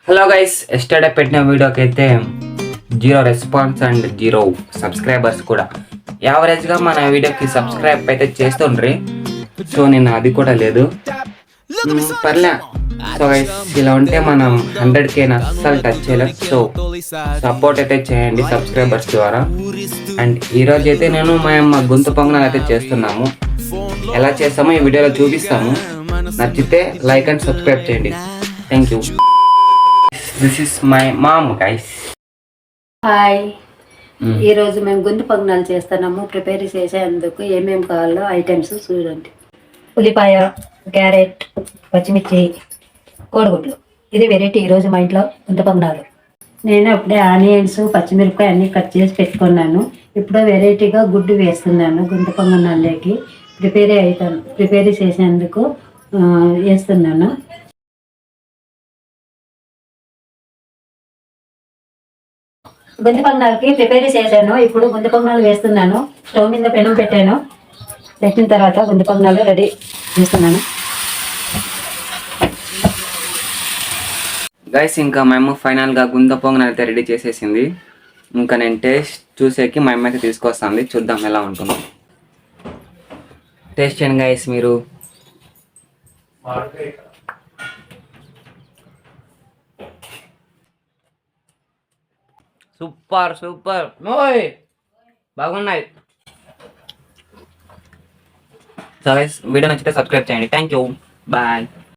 Hello guys, yesterday పెట్టిన వీడియోకి అయితే 0 రెస్పాన్స్ అండ్ 0 సబ్స్క్రైబర్స్ కూడా. యావరేజ్గా మన వీడియోకి సబ్స్క్రైబ్ అయితే చేస్తుండ్రి. సో నేను అది కూడా లేదు. పర్లే. సో గైస్, ఇలా ఉంటే మనం 100K అస్సలు టచ్ చేయలేం. సో సపోర్ట్ అయితే చేయండి సబ్స్క్రైబర్స్ ద్వారా. అండ్ ఈరోజు అయితే నేను మా గొంతు పొంగనాలు అయితే చేస్తున్నాము. ఎలా చేస్తామో ఈ వీడియోలో చూపిస్తాము. నచ్చితే లైక్ అండ్ సబ్స్క్రైబ్ చేయండి. Thank you. This is my mom guys. Hi. ఈరోజు మేము గొంతు పొంగనాలు చేస్తున్నాము. ప్రిపేర్ చేసేందుకు ఏమేమి కావాలో ఐటమ్స్ చూడండి. ఉల్లిపాయ, క్యారెట్, పచ్చిమిర్చి, కోడిగుడ్లు. ఇది వెరైటీ ఈరోజు మా ఇంట్లో గొంతు పొంగనాలు. నేను అప్పుడే ఆనియన్స్, పచ్చిమిరపకాయ అన్నీ కట్ చేసి పెట్టుకున్నాను. ఇప్పుడు వెరైటీగా గుడ్డు వేస్తున్నాను గొంతు పొంగనాలకి. ప్రిపేర్ చేసేందుకు వేస్తున్నాను. గొంతు పొంగనాలకి ప్రిపేర్ చేశాను. ఇప్పుడు గొంతు పొంగనాలు వేస్తున్నాను. స్టవ్ మీద పెనం పెట్టాను. పెట్టిన తర్వాత గొంతు పొంగనాలు రెడీ చేస్తున్నాను. గైస్, ఇంకా మా అమ్మ ఫైనల్గా గుంత పొంగనాలు అయితే రెడీ చేసేసింది. ఇంకా నేను టేస్ట్ చూసేకి మా అమ్మ అయితే తీసుకొస్తుంది. చూద్దాం ఎలా ఉంటుందో. టేస్ట్ చేయండి గైస్ మీరు. సూపర్ సూపర్, బాగున్నాయి. సో గైస్, వీడియో నచ్చితే సబ్స్క్రైబ్ చేయండి. Thank you, bye.